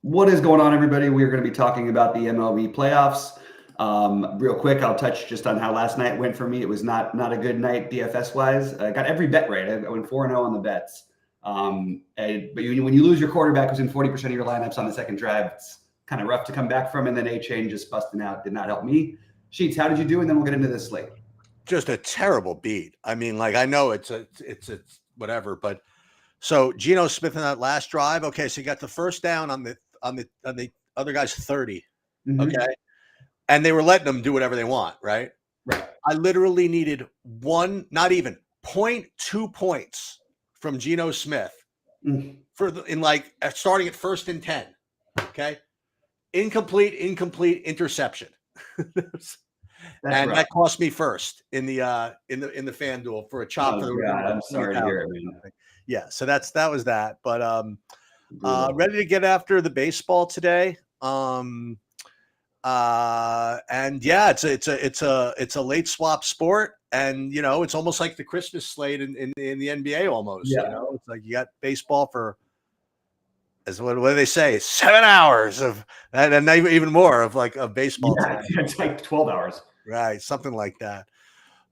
What is going on, everybody? We are going to be talking about the MLB playoffs. Real quick, I'll touch just on how last night went for me. It was not a good night DFS wise. I got every bet right. I went 4-0 on the bets. But when you lose your quarterback who's in 40% of your lineups on the second drive, it's kind of rough to come back from. And then A-Chain just busting out did not help me. Sheets, how did you do? And then we'll get into this slate. Just a terrible beat. I mean, like, I know it's whatever, but so Geno Smith in that last drive. Okay, so you got the first down on the other guy's 30. Mm-hmm. Okay, and they were letting them do whatever they want, right? Right. I literally needed not even 0.2 points from Geno Smith starting at 1st and 10. Okay, incomplete interception. And that cost me first in the FanDuel for a chop. Oh, God, I'm sorry to hear it, man. Yeah, so that was that. But ready to get after the baseball today. And yeah, it's a late swap sport, and it's almost like the Christmas slate in the NBA almost. Yeah. It's like you got baseball for, as what do they say, 7 hours of, and even more of baseball. Yeah, it's like 12 hours. Right, something like that.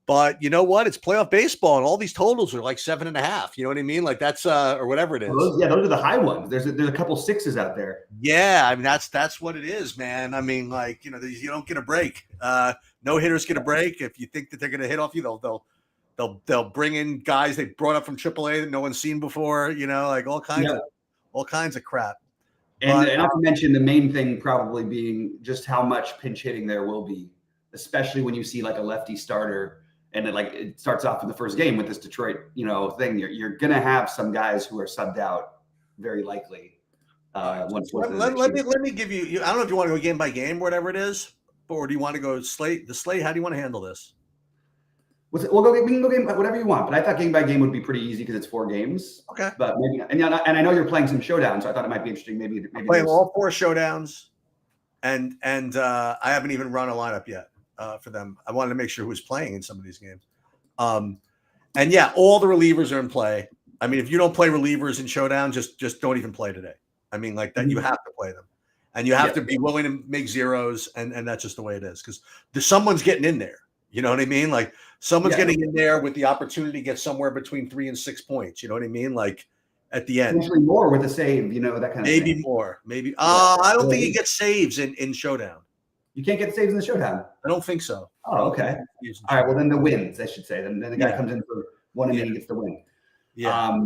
But you know what? It's playoff baseball, and all these totals are like 7.5. You know what I mean? Like that's or whatever it is. Those are the high ones. There's a couple sixes out there. Yeah, I mean that's what it is, man. I mean, like you don't get a break. No hitters get a break. If you think that they're going to hit off you, they'll bring in guys they brought up from AAA that no one's seen before. Like all kinds of crap. And not to mention the main thing probably being just how much pinch hitting there will be, especially when you see like a lefty starter. And it starts off in the first game with this Detroit, thing. You're gonna have some guys who are subbed out, very likely. Let me give you. I don't know if you want to go game by game, or whatever it is, or do you want to go slate? The slate. How do you want to handle this? We can go game whatever you want. But I thought game by game would be pretty easy because it's 4 games. Okay. But maybe, and I know you're playing some showdowns, so I thought it might be interesting. Maybe playing all 4 showdowns, and I haven't even run a lineup yet. For them, I wanted to make sure who was playing in some of these games. And yeah, all the relievers are in play. I mean, if you don't play relievers in showdown, just don't even play today. I mean, like that, you have to play them, and you have to be willing to make zeros, and that's just the way it is because someone's getting in there. You know what I mean? Like someone's getting in there with the opportunity to get somewhere between 3 and 6 points. You know what I mean? Like at the end, potentially more with a save. That kind of maybe thing. More. Maybe. I don't think you get saves in showdown. You can't get saves in the showdown. I don't think so. Oh, okay. All right. Well, then the wins, I should say. Then the guy comes in for 1 and then he gets the win. Yeah.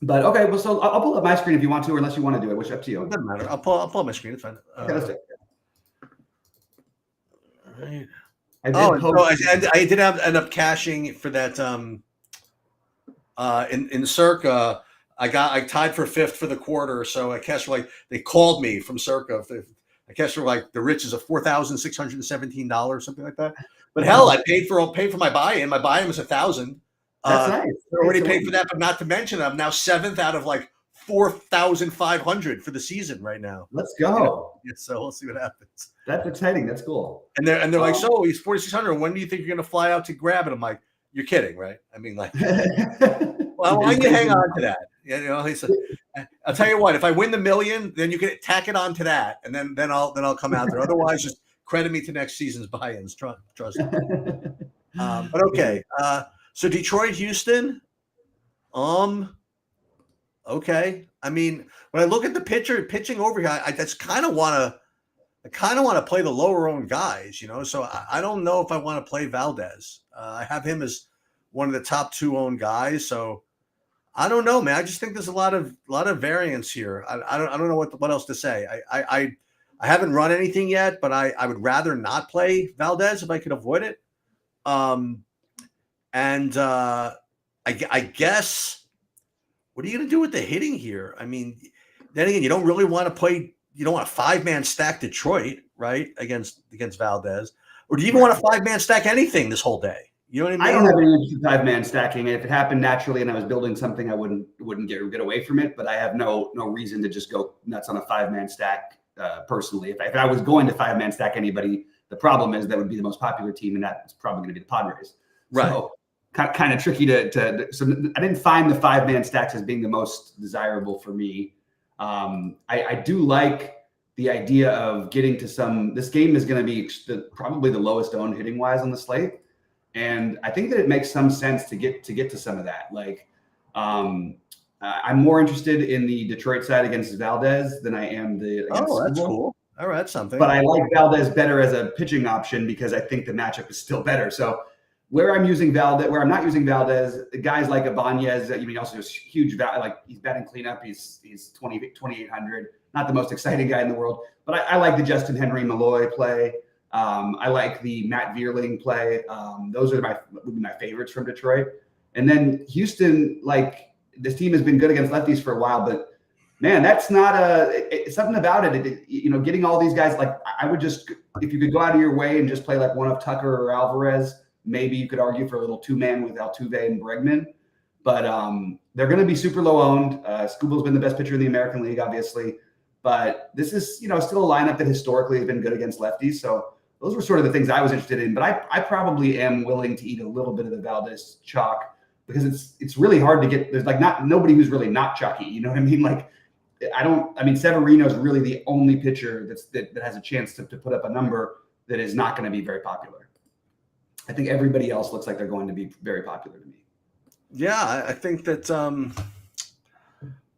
But okay. Well, so I'll pull up my screen if you want to, or unless you want to do it, which is up to you. It doesn't matter. I'll pull up my screen. It's fine. Okay, let's do it. All right. I did end up cashing for that. In Circa, I tied for 5th for the quarter, so I cashed they called me from Circa. I guess for the riches of $4,617, something like that. But hell, I paid for my buy-in. My buy-in was $1,000. That's nice. I already paid for that, but not to mention I'm now 7th out of 4,500 for the season right now. Let's go. So we'll see what happens. That's exciting. That's cool. And they're like, so he's 4,600. When do you think you're going to fly out to grab it? I'm like, you're kidding, right? I mean, like, well, why don't you hang on to that? He said, I'll tell you what, if I win the $1 million, then you can tack it on to that, and then I'll come out there. Otherwise, just credit me to next season's buy-ins. Trust me. But okay, so Detroit, Houston. Okay. I mean, when I look at the pitching over here, I kind of want to play the lower owned guys, So I don't know if I want to play Valdez. I have him as one of the top 2 owned guys, so. I don't know, man. I just think there's a lot of variance here. I don't know what else to say. I haven't run anything yet, but I would rather not play Valdez if I could avoid it. I guess what are you going to do with the hitting here? I mean, then again, you don't really want to play. You don't want a 5-man stack Detroit, right, against Valdez, or do you even want a 5-man stack anything this whole day? You know what I mean? I don't have any interest in 5-man stacking. If it happened naturally and I was building something, I wouldn't get away from it. But I have no reason to just go nuts on a 5-man stack personally. If I was going to 5-man stack anybody, the problem is that would be the most popular team, and that's probably going to be the Padres. Right. So kind of tricky to. So I didn't find the 5-man stacks as being the most desirable for me. I do like the idea of getting to some. This game is going to be probably the lowest owned hitting wise on the slate, and I think that it makes some sense to get to some of that. Like, I'm more interested in the Detroit side against Valdez than I am against that's Skubal. cool. All right, that's something. But I like Valdez better as a pitching option because I think the matchup is still better. So where I'm not using Valdez, guys like Ibanez, he also has huge value. Like he's batting cleanup. He's 2,800. Not the most exciting guy in the world, but I like the Justin Henry Malloy play. I like the Matt Vierling play. Those are would be my favorites from Detroit. And then Houston, like this team has been good against lefties for a while, but man, that's not it's something about it. Getting all these guys, like I would just, if you could go out of your way and just play like one of Tucker or Alvarez, maybe you could argue for a little two-man with Altuve and Bregman, but they're going to be super low owned. Skubal's been the best pitcher in the American League, obviously, but this is, still a lineup that historically has been good against lefties. So those were sort of the things I was interested in, but I probably am willing to eat a little bit of the Valdez chalk because it's really hard to get. There's like nobody who's really not chalky. You know what I mean? Like, Severino is really the only pitcher that has a chance to put up a number that is not going to be very popular. I think everybody else looks like they're going to be very popular to me. Yeah, I think that.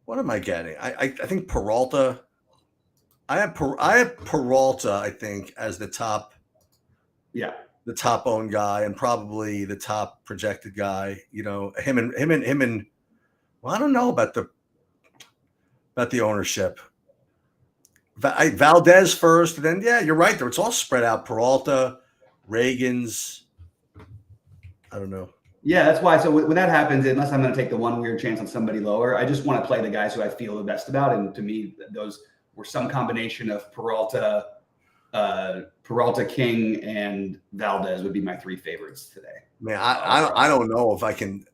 What am I getting? I think Peralta. I have Peralta, I think, as the top. Yeah. The top owned guy and probably the top projected guy. Him and. Well, I don't know about the ownership. Valdez first, and then you're right. It's all spread out. Peralta, Reagans. I don't know. Yeah, that's why. So when that happens, unless I'm going to take the one weird chance on somebody lower, I just want to play the guys who I feel the best about. And to me, those were some combination of Peralta, King, and Valdez would be my three favorites today. Man, I don't know if I can.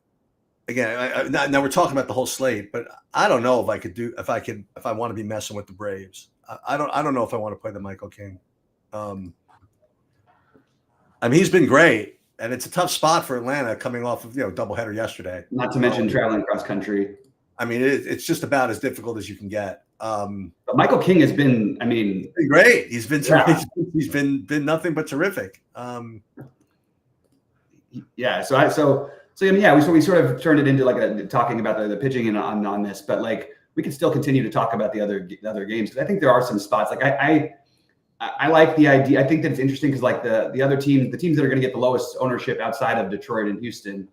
Again, now we're talking about the whole slate, but I don't know if I want to be messing with the Braves. I don't know if I want to play the Michael King. He's been great, and it's a tough spot for Atlanta coming off of doubleheader yesterday. Not to mention traveling cross country. It's just about as difficult as you can get. But Michael King has been, been great. He's been terrific. He's been nothing but terrific. So we sort of turned it into talking about the pitching and on this, but like we can still continue to talk about the other games because I think there are some spots. Like I like the idea. I think that it's interesting because like the other teams, the teams that are going to get the lowest ownership outside of Detroit and Houston,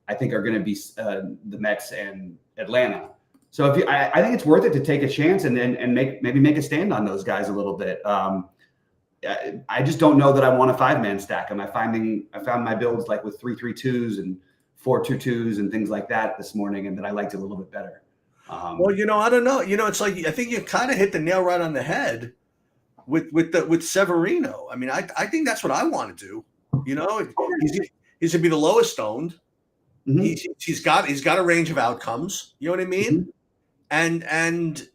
I think are going to be the Mets and Atlanta. So I think it's worth it to take a chance and maybe make a stand on those guys a little bit. I just don't know that I want a 5-man stack. I found my builds like with 3-3-2s and 4-2-2s and things like that this morning, and that I liked it a little bit better. Well, I don't know. It's like I think you kind of hit the nail right on the head with Severino. I think that's what I want to do. He's gonna be the lowest owned. Mm-hmm. He's got a range of outcomes. You know what I mean? Mm-hmm. And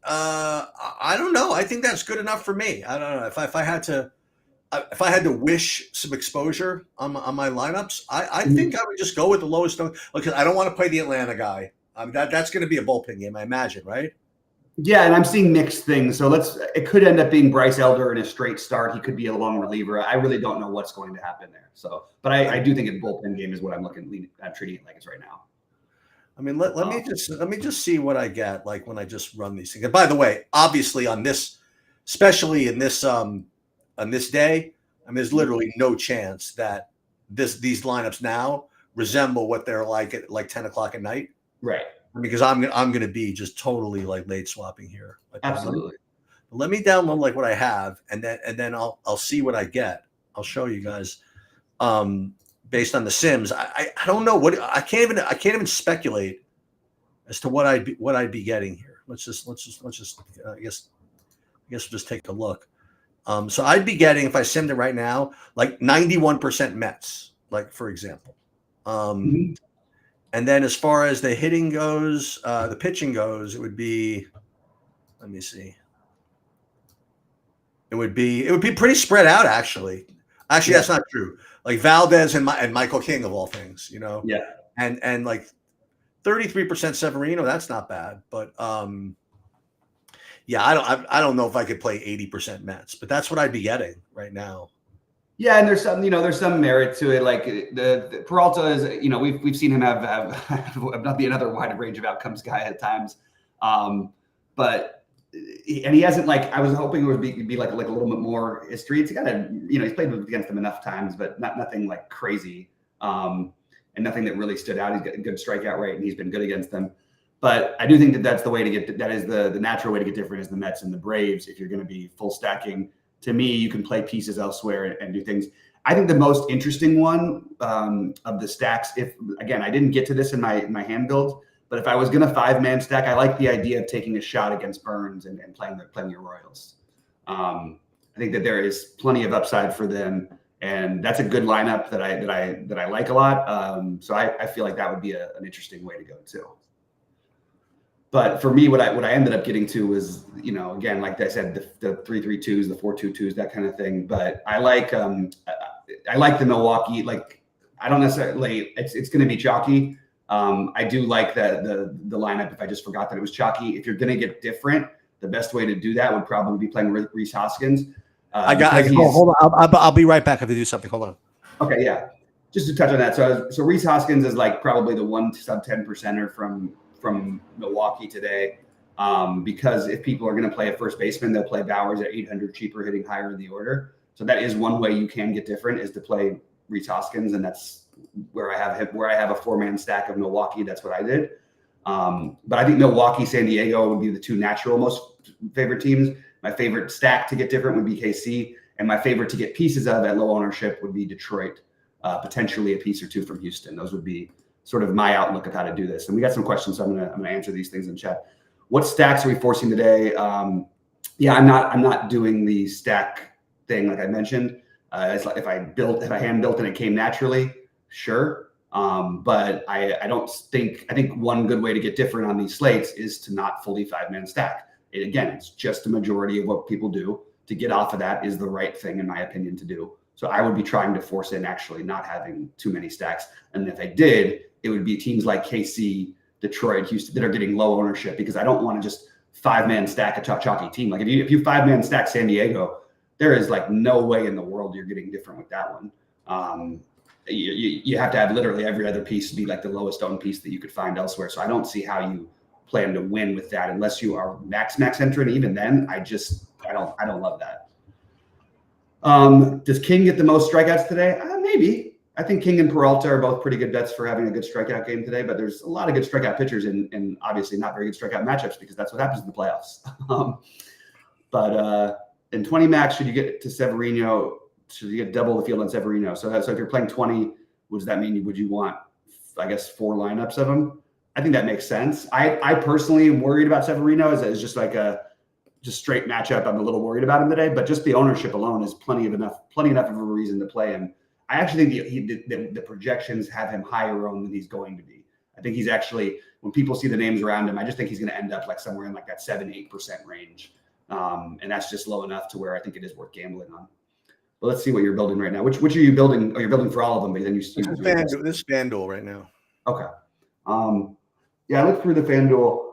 I don't know. I think that's good enough for me. I don't know if I had to wish some exposure on my lineups, I think I would just go with the lowest owned because I don't want to play the Atlanta guy. That's going to be a bullpen game, I imagine, right? Yeah, and I'm seeing mixed things. So it could end up being Bryce Elder in a straight start. He could be a long reliever. I really don't know what's going to happen there. So, but I do think a bullpen game is what I'm treating it like it's right now. Let me just see what I get like when I just run these things. And by the way, obviously on this, especially in this on this day, there's literally no chance that these lineups now resemble what they're like at like 10 o'clock at night. Right. Because I'm going to be just totally like late swapping here. Absolutely. Let me download like what I have, and then I'll see what I get. I'll show you guys. Based on the Sims, I don't know what I can't even speculate as to what I'd be getting here. Let's just I guess we'll just take a look. So I'd be getting, if I simmed it right now, like 91% Mets, like for example. And then as far as the hitting goes, the pitching goes, it would be, let me see. It would be pretty spread out, actually. Actually, that's not true. Like Valdez and Michael King of all things, Yeah. And like 33% Severino, that's not bad. But Yeah, I don't know if I could play 80% Mets, but that's what I'd be getting right now. Yeah, and there's some merit to it. Like the Peralta is, we've seen him have not be another wide range of outcomes guy at times, but he hasn't, like, I was hoping it would be like a little bit more history. It's got he's played against them enough times, but nothing like crazy, and nothing that really stood out. He's got a good strikeout rate, and he's been good against them. But I do think that's the way to get. That is the natural way to get different is the Mets and the Braves. If you're going to be full stacking. To me, you can play pieces elsewhere and do things. I think the most interesting one of the stacks, if again, I didn't get to this in my hand build, but if I was going to 5-man stack, I like the idea of taking a shot against Burns and playing your Royals. I think that there is plenty of upside for them, and that's a good lineup that I like a lot. So I feel like that would be an interesting way to go too. But for me, what I ended up getting to was, again, like I said, the 3-3-2s, the 4-2-2s, that kind of thing. But I like the Milwaukee. Like, I don't necessarily. It's going to be chalky. I do like the lineup. If I just forgot that it was chalky, if you're going to get different, the best way to do that would probably be playing Rhys Hoskins. Hold on. I'll be right back. I have to do something. Hold on. Okay, yeah. Just to touch on that. So Rhys Hoskins is like probably the one sub 10%er from Milwaukee today, because if people are going to play a first baseman, they'll play Bowers at 800 cheaper, hitting higher in the order. So that is one way you can get different, is to play Rhys Hoskins, and that's where I have a 4-man stack of Milwaukee. That's what I did. But I think Milwaukee, San Diego would be the two natural most favorite teams. My favorite stack to get different would be KC, and my favorite to get pieces of at low ownership would be Detroit, potentially a piece or two from Houston. Those would be sort of my outlook of how to do this. And we got some questions, so I'm gonna answer these things in chat. What stacks are we forcing today? Yeah, I'm not doing the stack thing like I mentioned. It's like if I hand built and it came naturally, sure. But I think one good way to get different on these slates is to not fully 5-man stack. Again, it's just a majority of what people do. To get off of that is the right thing, in my opinion, to do. So I would be trying to force in actually not having too many stacks. And if I did, it would be teams like KC, Detroit, Houston that are getting low ownership, because I don't want to just 5-man stack a chalky team. Like if you 5-man stack San Diego, there is like no way in the world you're getting different with that one. You have to have literally every other piece be like the lowest owned piece that you could find elsewhere. So I don't see how you plan to win with that unless you are max entrant. Even then, I don't love that. Does King get the most strikeouts today? Maybe. I think King and Peralta are both pretty good bets for having a good strikeout game today, but there's a lot of good strikeout pitchers and obviously not very good strikeout matchups, because that's what happens in the playoffs. But in 20 max, should you get to Severino? Should you get double the field on Severino? So if you're playing 20, what does that mean? Would you want, I guess, 4 lineups of them? I think that makes sense. I personally am worried about Severino as just like a straight matchup. I'm a little worried about him today, but just the ownership alone is plenty enough of a reason to play him. I actually think the projections have him higher owned than he's going to be. I think he's actually, when people see the names around him, I just think he's going to end up like somewhere in like that 7-8% range. And that's just low enough to where I think it is worth gambling on. But let's see what you're building right now. Which are you building? Oh, you're building for all of them, but then this is FanDuel right now. Okay. Yeah, I looked through the FanDuel.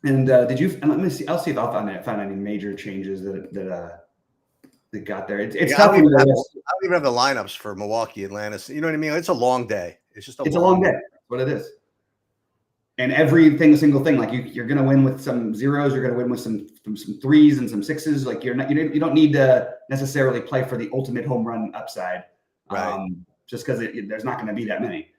And did you? And let me see. I'll see if I'll find any major changes that got there. It's tough. I don't even have the lineups for Milwaukee, Atlanta. You know what I mean? It's a long day. It's a long day. That's what it is. And single thing, like you're going to win with some zeros. You're going to win with some 3s and some 6s. Like you don't need to necessarily play for the ultimate home run upside, right? Just because there's not going to be that many.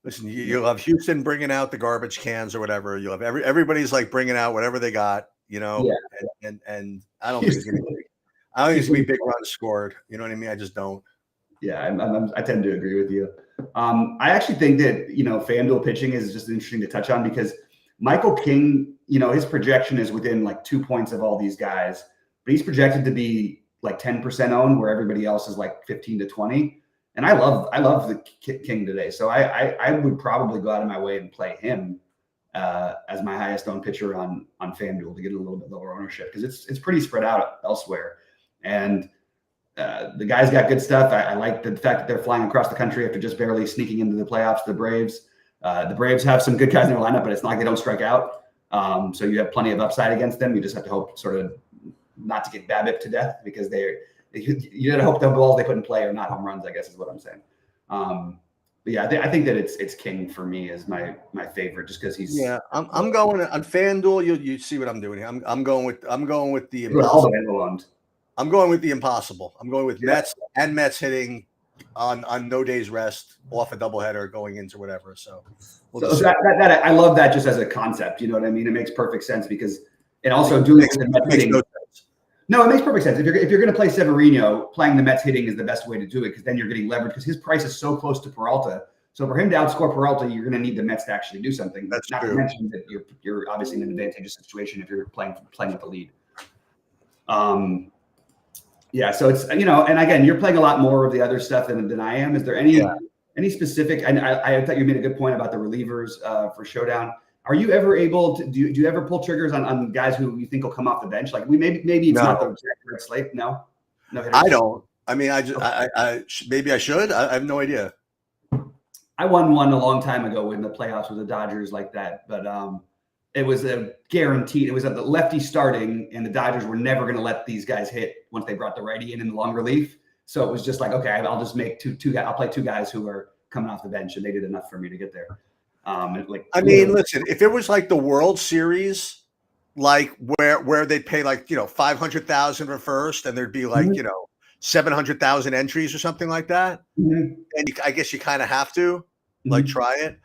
Listen, you'll have Houston bringing out the garbage cans or whatever. You'll have everybody's like bringing out whatever they got, Yeah. And I don't think it's going to be big runs scored. You know what I mean? I just don't. Yeah, I tend to agree with you. I actually think that, FanDuel pitching is just interesting to touch on, because Michael King, his projection is within like 2 points of all these guys, but he's projected to be like 10% owned, where everybody else is like 15 to 20. And I love the King today. So I would probably go out of my way and play him as my highest owned pitcher on FanDuel to get a little bit lower ownership, because it's pretty spread out elsewhere. And the guy's got good stuff. I like the fact that they're flying across the country after just barely sneaking into the playoffs. The Braves have some good guys in their lineup, but it's not like they don't strike out. So you have plenty of upside against them. You just have to hope sort of not to get BABIP to death because you gotta hope the balls they put in play are not home runs, I guess is what I'm saying. But yeah, I think that it's King for me as my favorite, just because he's I'm going on FanDuel. You see what I'm doing here. I'm going with the impossible. I'm going with the impossible. I'm going with Mets hitting on no days rest off a doubleheader going into whatever. So that I love that just as a concept. You know what I mean? It makes perfect sense because and also doing the Mets hitting. No, it makes perfect sense. If you're going to play Severino, playing the Mets hitting is the best way to do it because then you're getting leverage because his price is so close to Peralta. So for him to outscore Peralta, you're going to need the Mets to actually do something. That's not true. to mention that you're obviously in an advantageous situation if you're playing with the lead. Yeah, so it's and again, you're playing a lot more of the other stuff than I am. Is there any specific? And I thought you made a good point about the relievers for Showdown. Are you ever able to do you ever pull triggers on guys who you think will come off the bench? Like maybe it's not the exact slate. No hitters? I don't. I mean, maybe I should. I have no idea. I won one a long time ago in the playoffs with the Dodgers like that, but it was a guaranteed. It was at the lefty starting, and the Dodgers were never going to let these guys hit once they brought the righty in the long relief. So it was just like, okay, I'll just make two guys. I'll play two guys who are coming off the bench, and they did enough for me to get there. Listen, if it was like the World Series, like where they pay like $500,000 for first, and there'd be like 700,000 entries or something like that, and I guess you kind of have to like try it.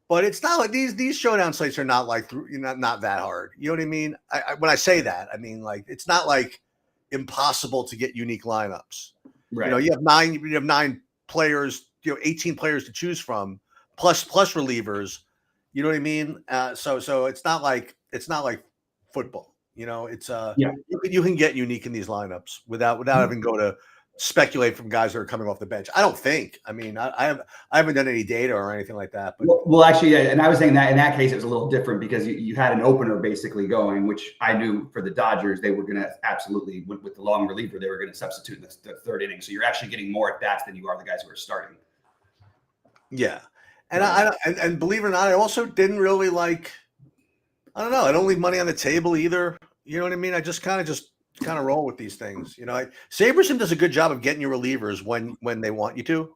But it's not like these showdown slates are not like not that hard. You know what I mean? When I say that, I mean like it's not like impossible to get unique lineups. Right. You have nine players, 18 players to choose from, plus relievers. You know what I mean? So it's not like football. It's you can get unique in these lineups without having to go to speculate from guys that are coming off the bench. I don't think. I mean, I haven't done any data or anything like that. But well, actually, and I was saying that in that case it was a little different because you had an opener basically going, which I knew for the Dodgers they were going to absolutely with the long reliever they were going to substitute in the third inning. So you're actually getting more at bats than you are the guys who are starting. Yeah, and and believe it or not, I also didn't really like. I don't know. I don't leave money on the table either. You know what I mean? I just kind of roll with these things. Saberson does a good job of getting you relievers when they want you to.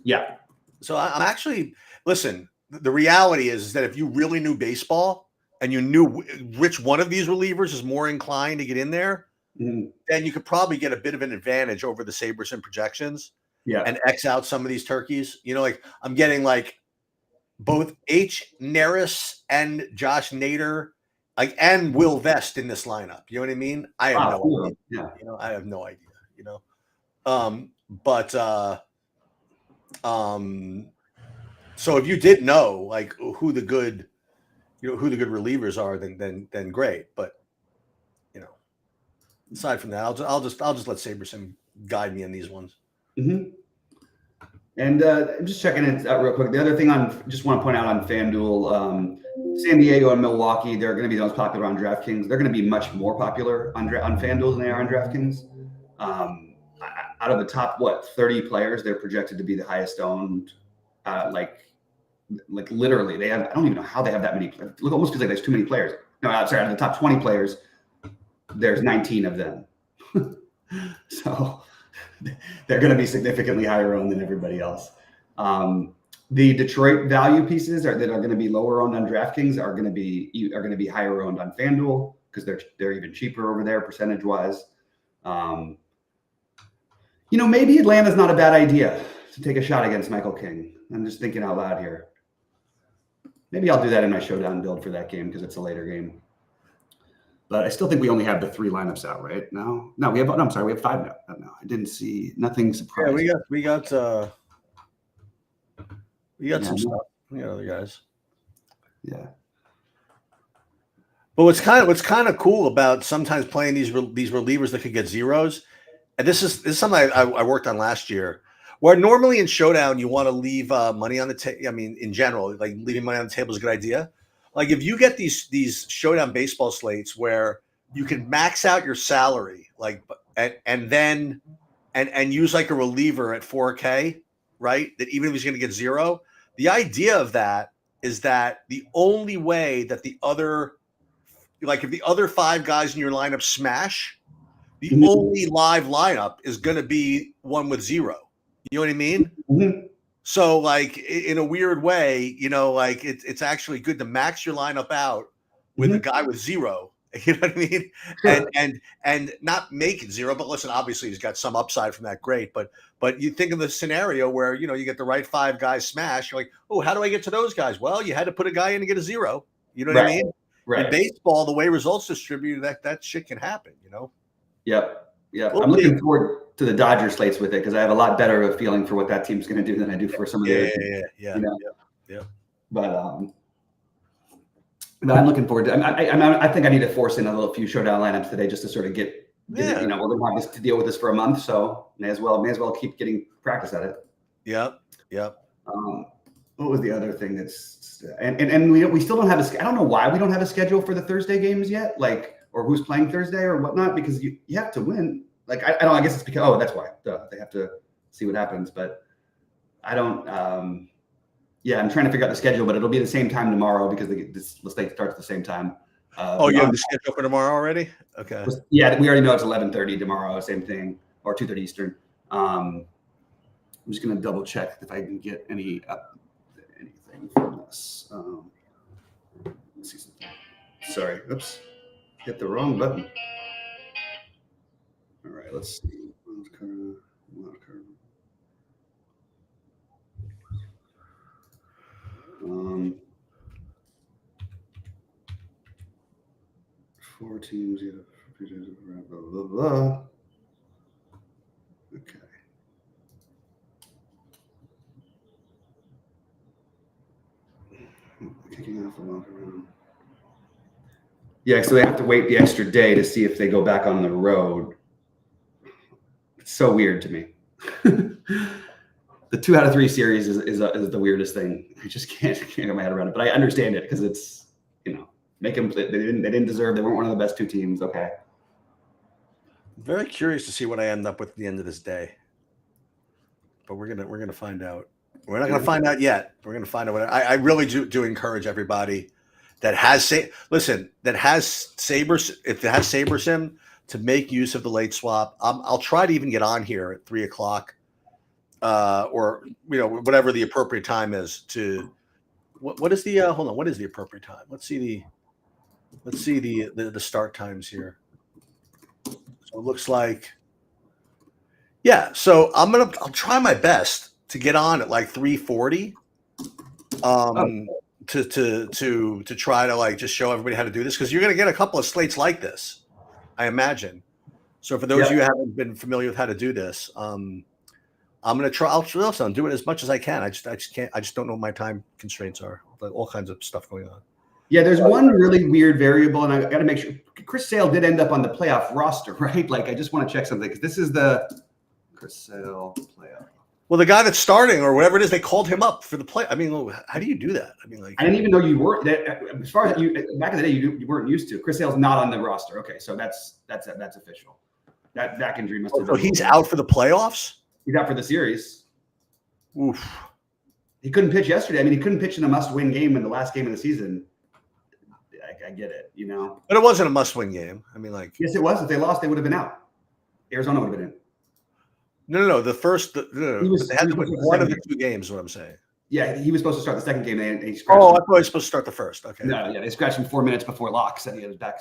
Yeah. So I'm actually listen. The reality is that if you really knew baseball and you knew which one of these relievers is more inclined to get in there, then you could probably get a bit of an advantage over the Saberson projections. Yeah. And X out some of these turkeys. Like I'm getting like both H. Neris and Josh Nader. And Will Vest in this lineup. You know what I mean? I have no idea. Yeah. I have no idea. So if you did know like who the good relievers are, then great. But aside from that, I'll just let Saberson guide me in these ones. Mm-hmm. And I'm just checking it out real quick. The other thing just want to point out on FanDuel, San Diego and Milwaukee, they're going to be the most popular on DraftKings. They're going to be much more popular on FanDuel than they are on DraftKings. Out of the top, 30 players, they're projected to be the highest owned. Like literally, they have. I don't even know how they have that many. Look, almost feels like there's too many players. No, I'm sorry. Out of the top 20 players, there's 19 of them. So they're going to be significantly higher owned than everybody else. The Detroit value pieces that are going to be lower owned on DraftKings are going to be higher owned on FanDuel because they're even cheaper over there percentage wise. Maybe Atlanta's not a bad idea to take a shot against Michael King. I'm just thinking out loud here. Maybe I'll do that in my showdown build for that game because it's a later game. But I still think we only have the 3 lineups out, right? No, we have. No, I'm sorry, we have 5 now. No, I didn't see nothing surprising. Yeah, we got some stuff. We got other guys. Yeah. But what's kind of cool about sometimes playing these relievers that could get zeros, and this is something I worked on last year, where normally in showdown you want to leave money on the table. I mean, in general, like leaving money on the table is a good idea. Like if you get these showdown baseball slates where you can max out your salary, like and then use like a reliever at 4K, right? That even if he's going to get zero, the idea of that is that the only way that the other, like if the other 5 guys in your lineup smash, the Mhm. only live lineup is going to be one with 0. You know what I mean? Mhm. So like in a weird way, like it's actually good to max your lineup out with a guy with 0. You know what I mean? Sure. And not make it 0, but listen, obviously he's got some upside from that. Great. But you think of the scenario where, you get the right 5 guys smash. You're like, oh, how do I get to those guys? Well, you had to put a guy in to get a 0. You know what I Right. mean? Right. In baseball, the way results distribute, that shit can happen, Yep. Yep. We'll I'm see. looking forward to the Dodger slates with it because I have a lot better of a feeling for what that team's going to do than I do for some of the other teams. Yeah. You know? Yeah. But I'm looking forward to. I think I need to force in a few showdown lineups today just to sort of get it. We're going to have to deal with this for a month, so may as well keep getting practice at it. Yep. What was the other thing that's and we still don't have a. I don't know why we don't have a schedule for the Thursday games yet, like or who's playing Thursday or whatnot, because you have to win. Like I don't. I guess it's because that's why they have to see what happens, but I don't. Yeah, I'm trying to figure out the schedule, but it'll be the same time tomorrow because the slate starts at the same time. You have the schedule for tomorrow already? Okay. Yeah, we already know it's 11:30 tomorrow, same thing, or 2:30 Eastern. I'm just going to double check if I can get anything from this. Let's see something. Sorry, oops, hit the wrong button. All right, let's see. 4 teams, blah, blah, blah. Okay. Kicking off the locker room. Yeah, so they have to wait the extra day to see if they go back on the road. It's so weird to me. The 2 out of 3 series is the weirdest thing. I just can't get my head around it, but I understand it because it's make them. They didn't deserve. They weren't one of the best 2 teams. Okay. Very curious to see what I end up with at the end of this day, but we're gonna find out. We're not gonna find out yet. We're gonna find out. I really do encourage everybody that has Saber, if it has Saber Sim, to make use of the late swap. I'll try to even get on here at 3:00, or whatever the appropriate time is. To what is the hold on? What is the appropriate time? Let's see the start times here. So it looks like, so I'll try my best to get on at like 3:40. To try to like just show everybody how to do this, because you're going to get a couple of slates like this, I imagine. So for those of you who haven't been familiar with how to do this, I'm going to try. I'll do it as much as I can. I just can't. I just don't know what my time constraints are. Like all kinds of stuff going on. Yeah, there's one really weird variable, and I got to make sure. Chris Sale did end up on the playoff roster, right? Like, I just want to check something because this is the Chris Sale playoff. Well, the guy that's starting or whatever it is, they called him up for the play. I mean, how do you do that? I mean, like, I didn't even know you were. As far as you back in the day, you weren't used to. Chris Sale's not on the roster. Okay, so that's official. That back injury must have. So he's out for the playoffs. He's out for the series. Oof. He couldn't pitch yesterday. I mean, he couldn't pitch in a must-win game in the last game of the season. I get it, But it wasn't a must-win game. I mean, like, yes, it was. If they lost, they would have been out. Arizona would have been in. No. The first, they had to win one of the 2 games. Is what I'm saying. Yeah, he was supposed to start the second game. They I thought he was supposed to start the first. Okay. No, they scratched him 4 minutes before lock. Said he had his back.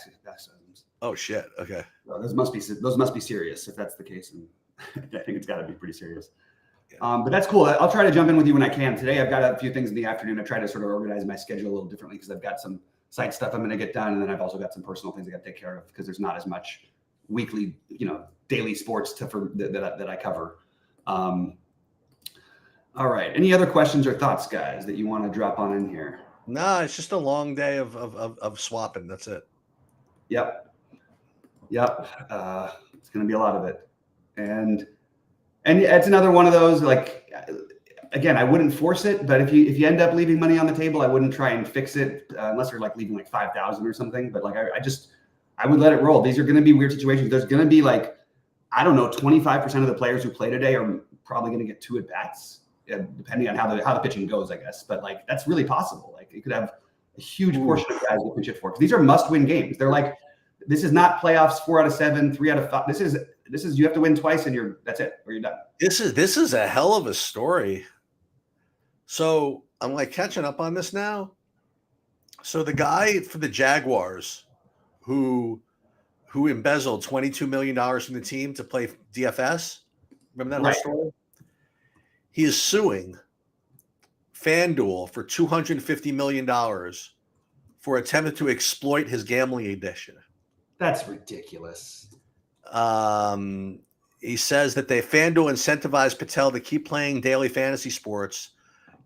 Oh shit. Okay. Well, those must be serious if that's the case, and I think it's got to be pretty serious. But that's cool. I'll try to jump in with you when I can. Today, I've got a few things in the afternoon. I try to sort of organize my schedule a little differently because I've got some site stuff I'm going to get done, and then I've also got some personal things I got to take care of because there's not as much weekly, daily sports that I cover. All right. Any other questions or thoughts, guys, that you want to drop on in here? No, it's just a long day of swapping. That's it. Yep. It's going to be a lot of it, and it's another one of those, like, again, I wouldn't force it, but if you end up leaving money on the table, I wouldn't try and fix it unless you're like leaving like 5,000 or something. But like, I would let it roll. These are going to be weird situations. There's going to be like, I don't know, 25% of the players who play today are probably going to get 2 at bats. depending on how the pitching goes, I guess. But like that's really possible. Like you could have a huge portion of guys who pitch it for, because these are must-win games. They're like, this is not playoffs 4 out of 7, 3 out of 5. This is you have to win twice and that's it, or you're done. This is a hell of a story. So I'm like catching up on this now. So the guy for the Jaguars who embezzled $22 million from the team to play DFS, remember that whole story? He is suing FanDuel for $250 million for attempting to exploit his gambling addiction. That's ridiculous. He says that FanDuel incentivized Patel to keep playing daily fantasy sports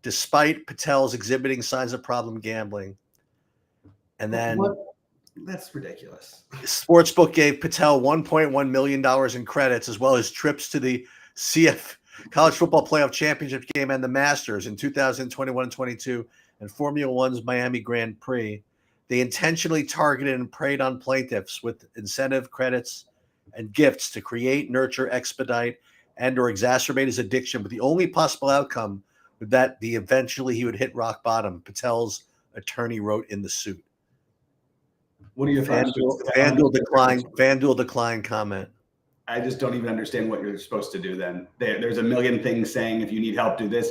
despite Patel's exhibiting signs of problem gambling. And then that's ridiculous. Sportsbook gave Patel $1.1 million in credits, as well as trips to the CF College Football Playoff Championship game and the Masters in 2021 and 22 and Formula One's Miami Grand Prix. They intentionally targeted and preyed on plaintiffs with incentive credits and gifts to create, nurture, expedite, and or exacerbate his addiction. But the only possible outcome was that eventually he would hit rock bottom, Patel's attorney wrote in the suit. What are your thoughts? FanDuel declined comment. I just don't even understand what you're supposed to do then. There's a million things saying if you need help, do this.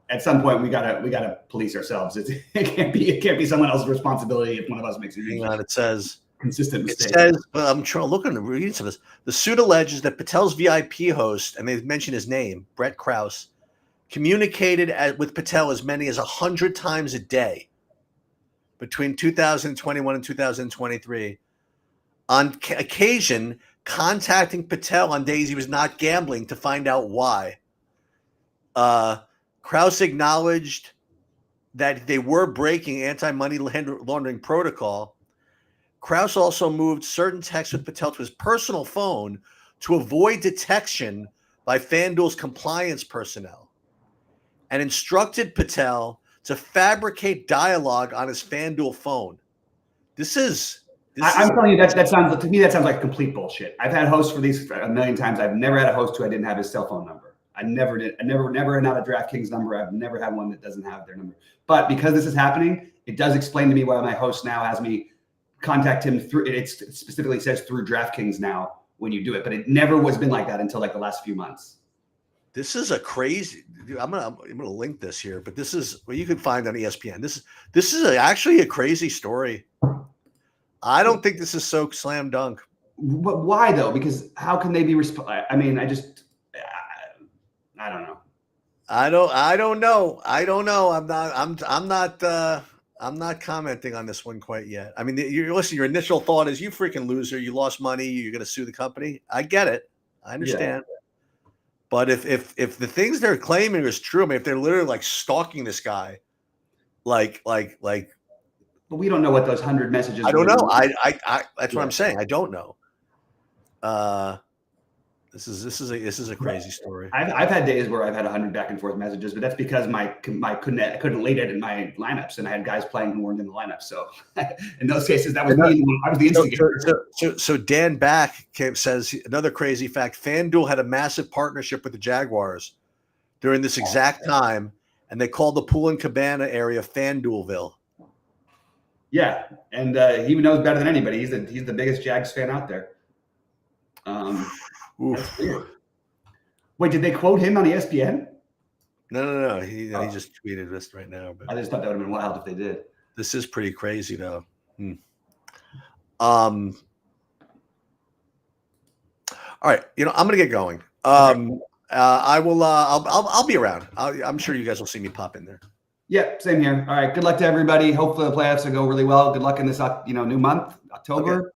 At some point we gotta police ourselves. It can't be someone else's responsibility if one of us makes a Hang on, it says consistent mistake. It says, I'm trying to look at reading some of this. The suit alleges that Patel's VIP host, and they've mentioned his name, Brett Krause, communicated with Patel as many as 100 times a day between 2021 and 2023, on occasion contacting Patel on days he was not gambling to find out why. Krause acknowledged that they were breaking anti-money laundering protocol. Krause also moved certain texts with Patel to his personal phone to avoid detection by FanDuel's compliance personnel, and instructed Patel to fabricate dialogue on his FanDuel phone. I'm telling you, that sounds like complete bullshit. I've had hosts for these a million times. I've never had a host who I didn't have his cell phone number. I never did. I never had a DraftKings number. I've never had one that doesn't have their number. But because this is happening, it does explain to me why my host now has me contact him through. It specifically says through DraftKings now when you do it, but it never was been like that until like the last few months. This is a crazy. I'm gonna link this here, but this is what you can find on ESPN. This is actually a crazy story. I don't think this is so slam dunk. But why though? Because how can they be I mean, I don't know. I don't know. I'm not commenting on this one quite yet. I mean, your initial thought is, you freaking loser, you lost money, you're going to sue the company. I get it. I understand. Yeah. But if the things they're claiming is true, I mean, if they're literally like stalking this guy, like. But we don't know what those 100 messages. I don't know. That's what I'm saying. I don't know. This is a crazy story. I've had days where I've had 100 back and forth messages, but that's because I couldn't late edit my lineups, and I had guys playing who weren't in the lineup. So in those cases, that was me. I was the instigator. So Dan Back says another crazy fact: FanDuel had a massive partnership with the Jaguars during this exact time, and they called the Pool and Cabana area FanDuelville. Yeah, and he knows better than anybody. He's the biggest Jags fan out there. Wait, did they quote him on ESPN? No. He just tweeted this right now. But I just thought that would have been wild if they did. This is pretty crazy, though. All right, I'm gonna get going. I will. I'll be around. I'm sure you guys will see me pop in there. Yeah, same here. All right. Good luck to everybody. Hopefully the playoffs will go really well. Good luck in this, new month, October. Okay.